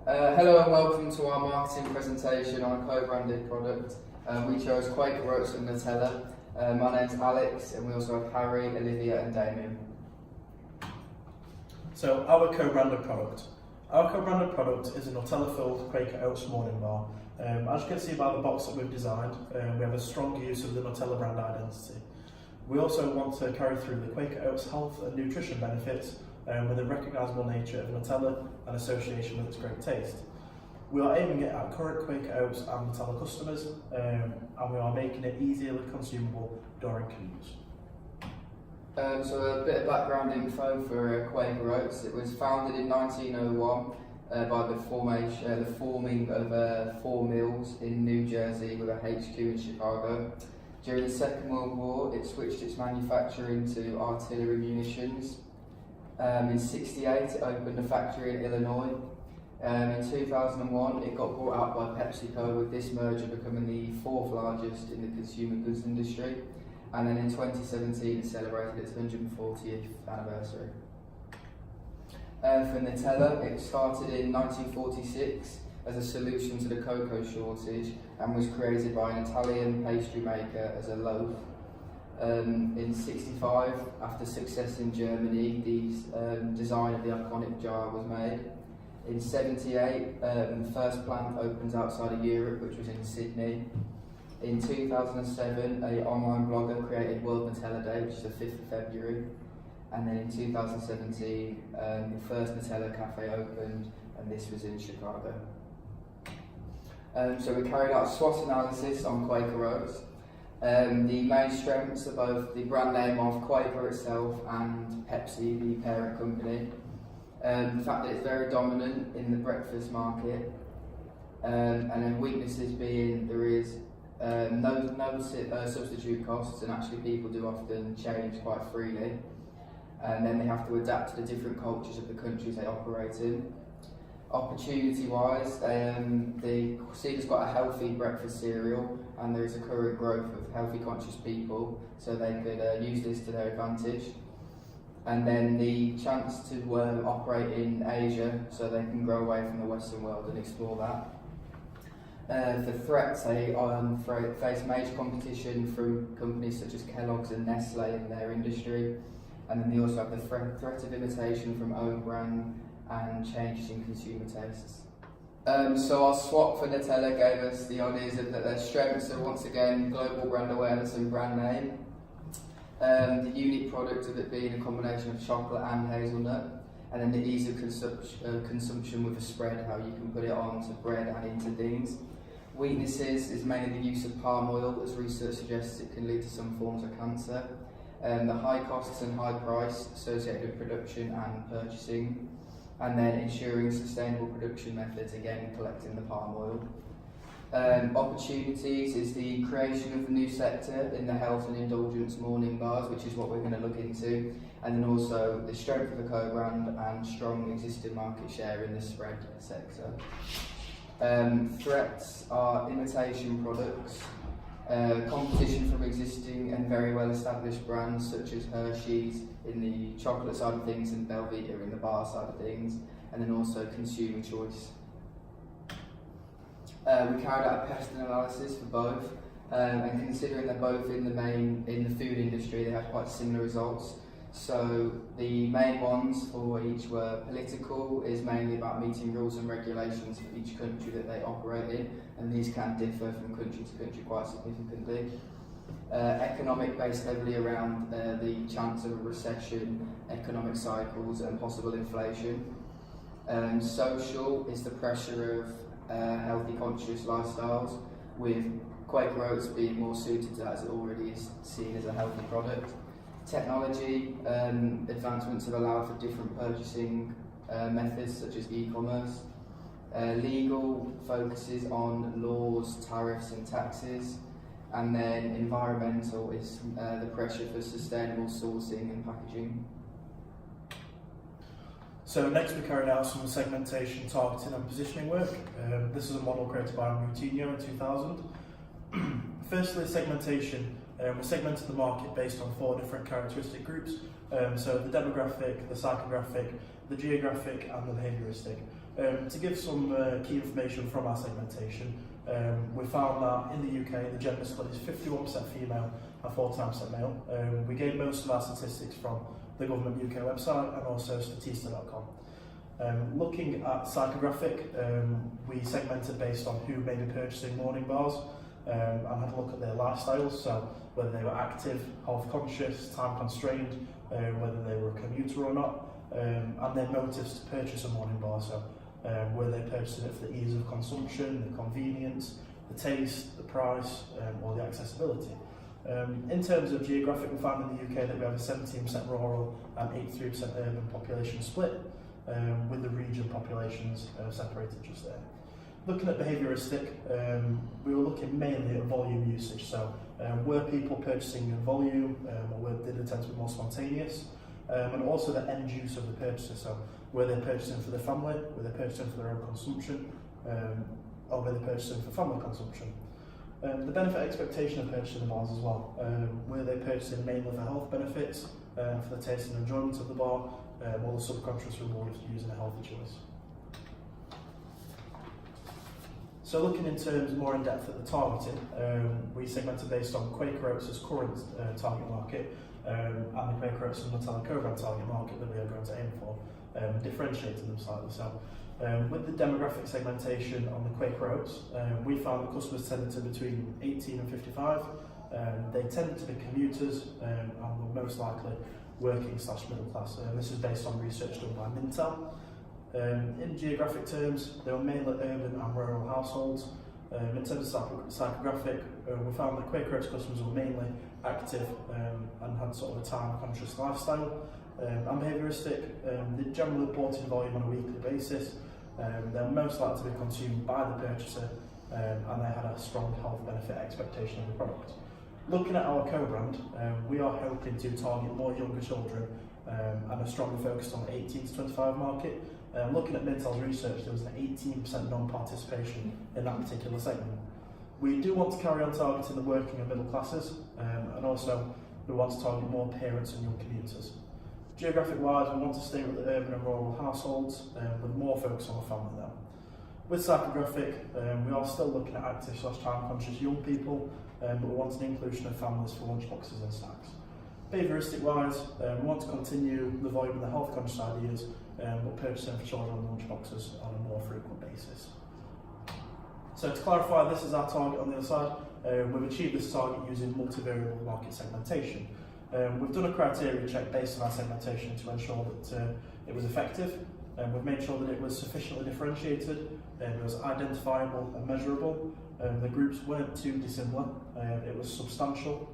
Hello and welcome to our marketing presentation on a co-branded product. We chose Quaker Oats and Nutella. My name's Alex, and we also have Harry, Olivia and Damien. So our co-branded product. Our co-branded product is a Nutella-filled Quaker Oats morning bar. As you can see by the box that we've designed, we have a strong use of the Nutella brand identity. We also want to carry through the Quaker Oats health and nutrition benefits with a recognisable nature of Nutella and association with its great taste. We are aiming it at current Quaker Oats and Nutella customers, and we are making it easily consumable during commutes. So a bit of background info for Quaker Oats. It was founded in 1901 by the forming of 4 mills in New Jersey with a HQ in Chicago. During the Second World War, it switched its manufacturing to artillery munitions. In '68, it opened a factory in Illinois. In 2001, it got bought out by PepsiCo, with this merger becoming the 4th largest in the consumer goods industry. And then in 2017, it celebrated its 140th anniversary. For Nutella, it started in 1946 as a solution to the cocoa shortage and was created by an Italian pastry maker as a loaf. In '65, after success in Germany, the design of the iconic jar was made. In '78, the first plant opened outside of Europe, which was in Sydney. In 2007, an online blogger created World Nutella Day, which is the 5th of February. And then in 2017, the first Nutella cafe opened, and this was in Chicago. So we carried out a SWOT analysis on Quaker Oats. The main strengths are both the brand name of Quaker itself and Pepsi, the parent company. The fact that it's very dominant in the breakfast market. And then weaknesses being there is no substitute costs, and actually people do often change quite freely. And then they have to adapt to the different cultures of the countries they operate in. Opportunity-wise, the Seeger's got a healthy breakfast cereal, and there is a current growth of healthy conscious people, so they could use this to their advantage. And then the chance to operate in Asia, so they can grow away from the Western world and explore that. For threats, they face major competition from companies such as Kellogg's and Nestle in their industry, and then they also have the threat of imitation from own brand and changes in consumer tastes. So our SWOT for Nutella gave us the ideas that their strengths are once again global brand awareness and brand name. The unique product of it being a combination of chocolate and hazelnut, and then the ease of consumption with a spread, how you can put it onto bread and into things. Weaknesses is mainly the use of palm oil, as research suggests it can lead to some forms of cancer. The high costs and high price associated with production and purchasing, and then ensuring sustainable production methods, again collecting the palm oil. Opportunities is the creation of a new sector in the health and indulgence morning bars, which is what we're going to look into, and then also the strength of the co-brand and strong existing market share in the spread sector. Threats are imitation products, competition from existing and very well established brands such as Hershey's in the chocolate side of things and Belvita in the bar side of things, and then also consumer choice. We carried out a pest analysis for both, and considering they're both in the food industry, they had quite similar results. So the main ones for each were political, is mainly about meeting rules and regulations for each country that they operate in, and these can differ from country to country quite significantly. Economic, based heavily around the chance of a recession, economic cycles and possible inflation. Social is the pressure of healthy conscious lifestyles, with Quaker Oats being more suited to that as it already is seen as a healthy product. Technology, advancements have allowed for different purchasing methods such as e-commerce. Legal focuses on laws, tariffs and taxes, and then environmental is the pressure for sustainable sourcing and packaging. So next we carried out some segmentation, targeting and positioning work. This is a model created by Moutinho in 2000. Firstly, segmentation. We segmented the market based on 4 different characteristic groups, so the demographic, the psychographic, the geographic and the behaviouristic. To give some key information from our segmentation, we found that in the UK the gender split is 51% female and 49% male. We gained most of our statistics from the government UK website and also statista.com. Looking at psychographic, we segmented based on who may be purchasing morning bars and had a look at their lifestyles, so whether they were active, health conscious, time constrained, whether they were a commuter or not, and their motives to purchase a morning bar, so were they purchasing it for the ease of consumption, the convenience, the taste, the price, or the accessibility. In terms of geographic, we found in the UK that we have a 17% rural and 83% urban population split, with the region populations separated just there. Looking at behaviouristic, we were looking mainly at volume usage, so were people purchasing in volume, or did they tend to be more spontaneous, and also the end use of the purchaser, so were they purchasing for their family, were they purchasing for their own consumption, or were they purchasing for family consumption. The benefit expectation of purchasing the bars as well, were they purchasing mainly for health benefits, for the taste and enjoyment of the bar, or the subconscious reward of using a healthy choice. So looking in terms more in depth at the targeting, we segmented based on Quaker Oats' current target market and the Quaker Oats and Nutella Co-brand target market that we are going to aim for, differentiating them slightly. So with the demographic segmentation on the Quaker Oats, we found that customers tended to be between 18 and 55. They tended to be commuters and were most likely working/middle class. This is based on research done by Mintel. In geographic terms, they were mainly urban and rural households. In terms of psychographic, we found that Quaker Oats customers were mainly active and had sort of a time-conscious lifestyle. And behaviouristic, they generally bought in volume on a weekly basis. They're most likely to be consumed by the purchaser, and they had a strong health benefit expectation of the product. Looking at our co-brand, we are hoping to target more younger children and are strongly focused on the 18 to 25 market. Looking at Mintel's research, there was an 18% non-participation in that particular segment. We do want to carry on targeting the working and middle classes, and also we want to target more parents and young commuters. Geographic-wise, we want to stay with the urban and rural households, with more focus on the family there. With psychographic, we are still looking at active/time-conscious young people, but we want an inclusion of families for lunchboxes and snacks. Behaviouristic-wise, we want to continue the volume and the health-conscious ideas, but purchasing for children and lunchboxes on a more frequent basis. So to clarify, this is our target on the other side. We've achieved this target using multivariable market segmentation. We've done a criteria check based on our segmentation to ensure that it was effective. We've made sure that it was sufficiently differentiated, it was identifiable and measurable, the groups weren't too dissimilar, it was substantial,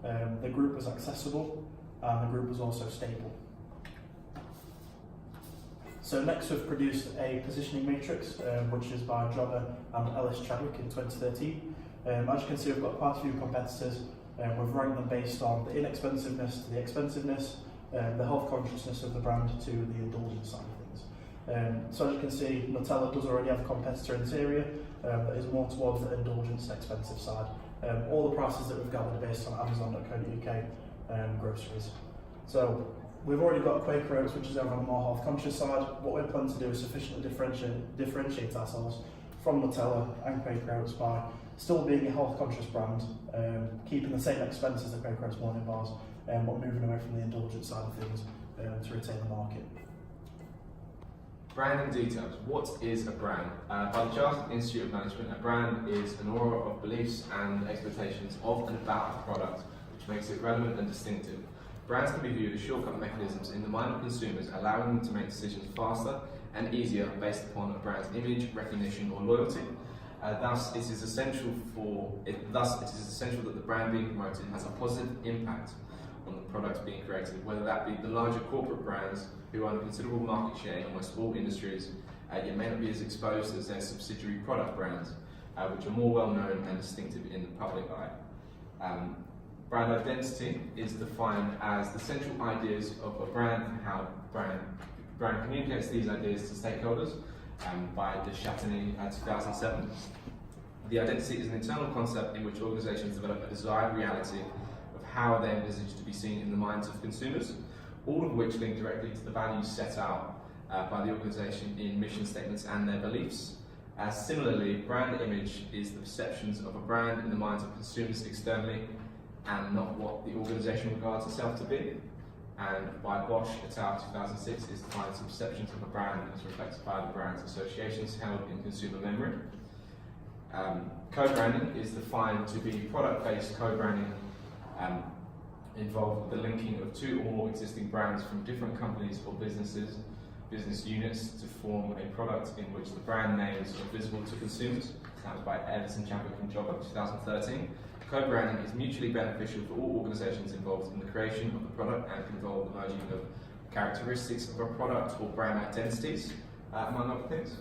the group was accessible, and the group was also stable. So next we've produced a positioning matrix, which is by Jobber and Ellis Chadwick in 2013. As you can see, we've got quite a few competitors. We've ranked them based on the inexpensiveness to the expensiveness, the health consciousness of the brand to the indulgence side of things. So as you can see, Nutella does already have a competitor in this area that is more towards the indulgence expensive side. All the prices that we've gathered are based on Amazon.co.uk groceries. So we've already got Quaker Oats, which is over on the more health conscious side. What we're planning to do is sufficiently differentiate ourselves from Nutella and Quaker Oats by still being a health conscious brand, keeping the same expenses as Quaker Oats morning bars, but moving away from the indulgence side of things to retain the market. Branding details. What is a brand? By the Chartered Institute of Management, a brand is an aura of beliefs and expectations of and about a product, which makes it relevant and distinctive. Brands can be viewed as shortcut mechanisms in the mind of consumers, allowing them to make decisions faster and easier based upon a brand's image, recognition, or loyalty. Thus, it is essential that the brand being promoted has a positive impact on the products being created, whether that be the larger corporate brands who own a considerable market share in almost all industries, yet may not be as exposed as their subsidiary product brands, which are more well known and distinctive in the public eye. Brand identity is defined as the central ideas of a brand and how brand communicates these ideas to stakeholders by de Chatigny 2007. The identity is an internal concept in which organisations develop a desired reality of how they envisage to be seen in the minds of consumers, all of which link directly to the values set out by the organisation in mission statements and their beliefs. Similarly, brand image is the perceptions of a brand in the minds of consumers externally and not what the organisation regards itself to be. And by Bosch et al. 2006 is defined as the perceptions of a brand as reflected by the brand's associations held in consumer memory. Co-branding is defined to be product-based co-branding involved with the linking of two or more existing brands from different companies or business units to form a product in which the brand names are visible to consumers. That was by Edison, Chadwick and Jobber, 2013. Co-branding is mutually beneficial for all organisations involved in the creation of the product and can involve the merging of characteristics of a product or brand identities, among other things.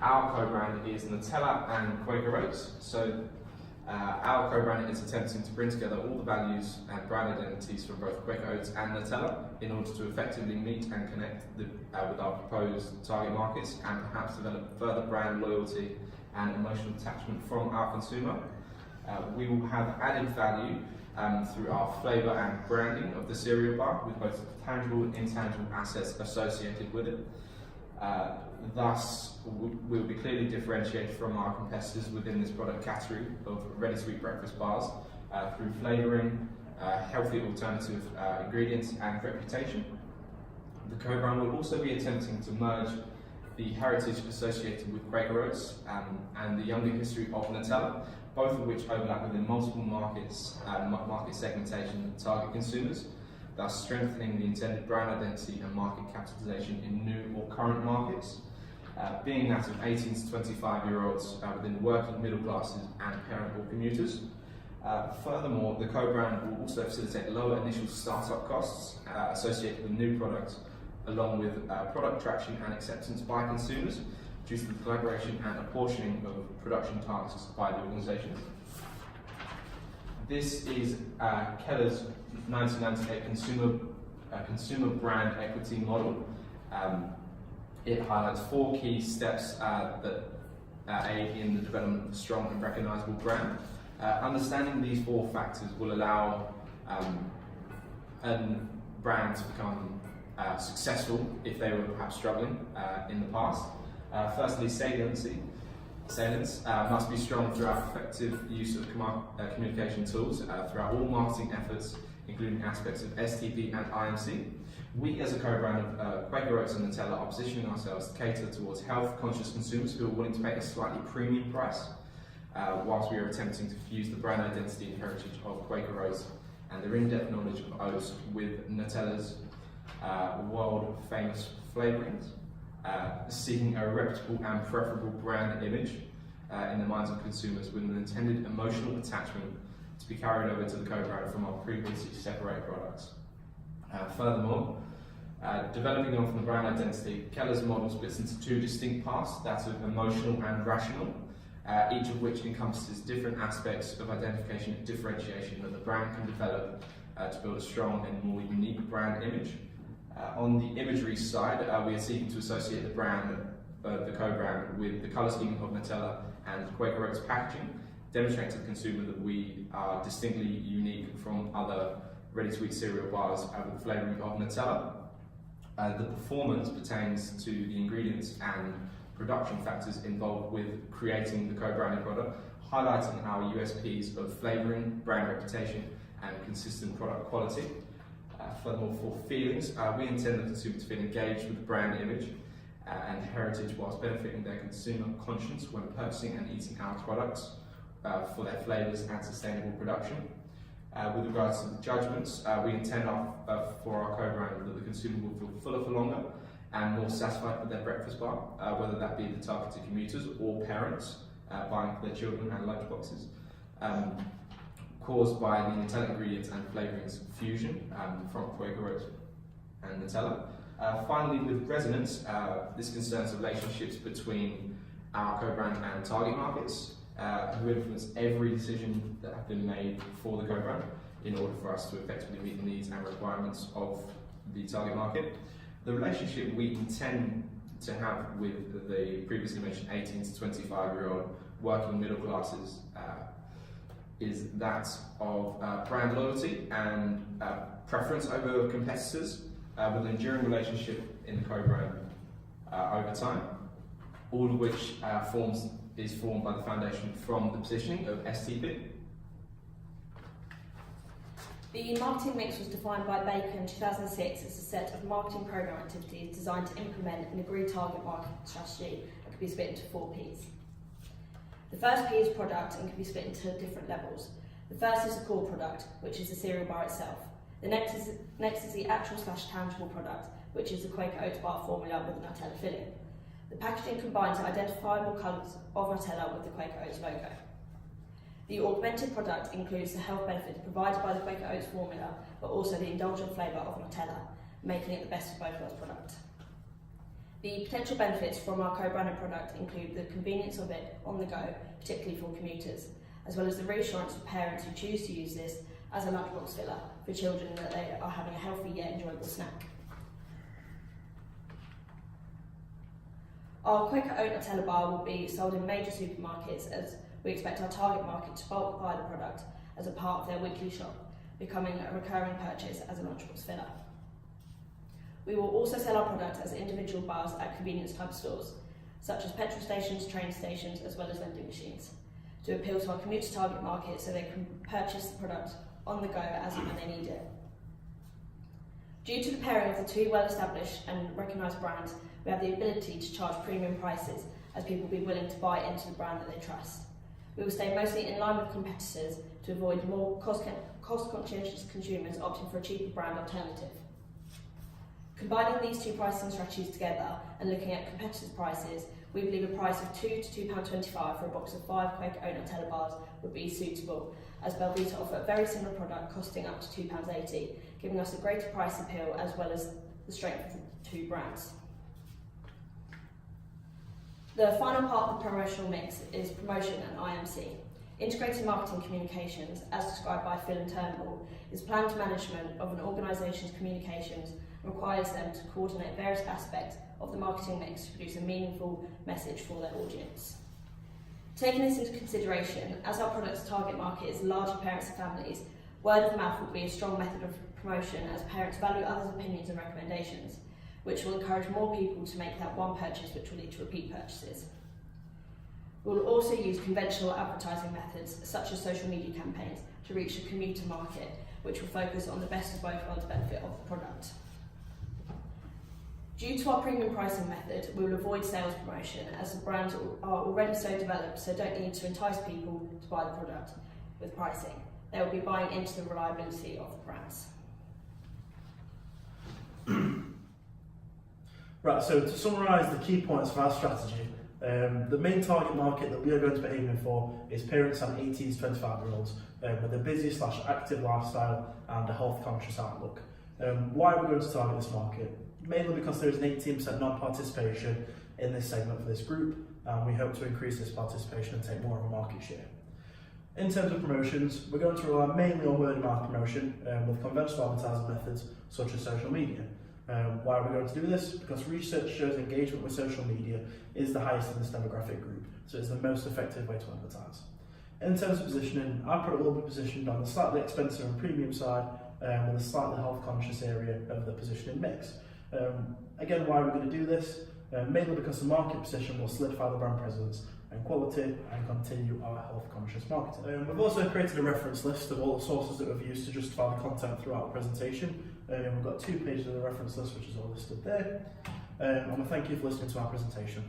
Our co-brand is Nutella and Quaker Oats. So our co-brand is attempting to bring together all the values and brand identities from both Quaker Oats and Nutella in order to effectively meet and connect with our proposed target markets and perhaps develop further brand loyalty and emotional attachment from our consumer. We will have added value through our flavour and branding of the cereal bar with both tangible and intangible assets associated with it. Thus, we'll be clearly differentiated from our competitors within this product category of ready-to-eat breakfast bars through flavouring, healthy alternative ingredients and reputation. The co-brand will also be attempting to merge the heritage associated with Quaker Oats and the younger history of Nutella, both of which overlap within multiple markets and market segmentation and target consumers, thus strengthening the intended brand identity and market capitalization in new or current markets, being that of 18 to 25-year-olds within working middle classes and parent or commuters. Furthermore, the co-brand will also facilitate lower initial startup costs associated with new products, along with product traction and acceptance by consumers due to the collaboration and apportioning of production tasks by the organisation. This is Keller's 1998 consumer brand equity model. It highlights 4 key steps that aid in the development of a strong and recognisable brand. Understanding these 4 factors will allow a brand to become successful if they were perhaps struggling in the past. Firstly, salience must be strong throughout effective use of communication tools throughout all marketing efforts, including aspects of STP and IMC. We, as a co-brand of Quaker Oats and Nutella, are positioning ourselves to cater towards health-conscious consumers who are willing to pay a slightly premium price, whilst we are attempting to fuse the brand identity and heritage of Quaker Oats and their in-depth knowledge of oats with Nutella's world-famous flavourings, seeking a reputable and preferable brand image in the minds of consumers with an intended emotional attachment to be carried over to the co-brand from our previously separated products. Furthermore, developing on from the brand identity, Keller's model splits into 2 distinct parts, that of emotional and rational, each of which encompasses different aspects of identification and differentiation that the brand can develop to build a strong and more unique brand image. On the imagery side, we are seeking to associate the brand, the co-brand, with the colour scheme of Nutella and Quaker Oats packaging, demonstrating to the consumer that we are distinctly unique from other ready-to-eat cereal bars with the flavouring of Nutella. The performance pertains to the ingredients and production factors involved with creating the co-branded product, highlighting our USPs of flavouring, brand reputation, and consistent product quality. Furthermore, for feelings, we intend the consumer to feel engaged with the brand image and heritage whilst benefiting their consumer conscience when purchasing and eating our products for their flavours and sustainable production. With regards to the judgments, we intend for our co-brand that the consumer will feel fuller for longer and more satisfied with their breakfast bar, whether that be the targeted commuters or parents buying for their children and lunchboxes, caused by the Nutella ingredients and flavourings fusion from Quaker Oats and Nutella. Finally, with resonance, this concerns the relationships between our co-brand and target markets, who influence every decision that have been made for the co-brand in order for us to effectively meet the needs and requirements of the target market. The relationship we intend to have with the previously mentioned 18 to 25-year-old working middle classes is that of brand loyalty and preference over competitors, with an enduring relationship in the co-brand over time, all of which is formed by the foundation from the positioning of STP. The marketing mix was defined by Baker in 2006 as a set of marketing program activities designed to implement an agreed target market strategy that could be split into 4 Ps. The first P is product and can be split into different levels. The first is the core product, which is the cereal bar itself. The next is the actual/tangible product, which is the Quaker Oats bar formula with the Nutella filling. The packaging combines the identifiable colours of Nutella with the Quaker Oats logo. The augmented product includes the health benefits provided by the Quaker Oats formula, but also the indulgent flavour of Nutella, making it the best of both worlds product. The potential benefits from our co-branded product include the convenience of it on the go, particularly for commuters, as well as the reassurance for parents who choose to use this as a lunchbox filler for children that they are having a healthy yet enjoyable snack. Our Quaker Oat Nutella bar will be sold in major supermarkets, as we expect our target market to bulk buy the product as a part of their weekly shop, becoming a recurring purchase as a lunchbox filler. We will also sell our product as individual bars at convenience type stores, such as petrol stations, train stations, as well as vending machines, to appeal to our commuter target market so they can purchase the product on the go as and when they need it. Due to the pairing of the 2 well-established and recognised brands, we have the ability to charge premium prices as people will be willing to buy into the brand that they trust. We will stay mostly in line with competitors to avoid more cost-conscious consumers opting for a cheaper brand alternative. Combining these 2 pricing strategies together and looking at competitors' prices, we believe a price of £2 to £2.25 for a box of 5 Quaker Oat Nutella bars would be suitable, as Belvita offer a very similar product costing up to £2.80, giving us a greater price appeal as well as the strength of the 2 brands. The final part of the promotional mix is promotion and IMC. Integrated marketing communications, as described by Phil and Turnbull, is planned management of an organisation's communications and requires them to coordinate various aspects of the marketing mix to produce a meaningful message for their audience. Taking this into consideration, as our product's target market is larger parents and families, word of mouth will be a strong method of promotion as parents value others' opinions and recommendations, which will encourage more people to make that one purchase, which will lead to repeat purchases. We will also use conventional advertising methods, such as social media campaigns, to reach the commuter market, which will focus on the best of both worlds benefit of the product. Due to our premium pricing method, we will avoid sales promotion, as the brands are already so developed, so don't need to entice people to buy the product with pricing. They will be buying into the reliability of the brands. Right, so to summarise the key points of our strategy, the main target market that we are going to be aiming for is parents and 18 to 25-year-olds with a busy/active lifestyle and a health-conscious outlook. Why are we going to target this market? Mainly because there is an 18% non-participation in this segment for this group, and we hope to increase this participation and take more of a market share. In terms of promotions, we're going to rely mainly on word of mouth promotion with conventional advertising methods such as social media. Why are we going to do this? Because research shows engagement with social media is the highest in this demographic group, so it's the most effective way to advertise. In terms of positioning, our product will be positioned on the slightly expensive and premium side with a slightly health conscious area of the positioning mix. Again, why are we going to do this? Mainly because the market position will solidify the brand presence and quality and continue our health conscious marketing. We've also created a reference list of all the sources that we've used to justify the content throughout the presentation. We've got 2 pages of the reference list, which is all listed there. And we thank you for listening to our presentation.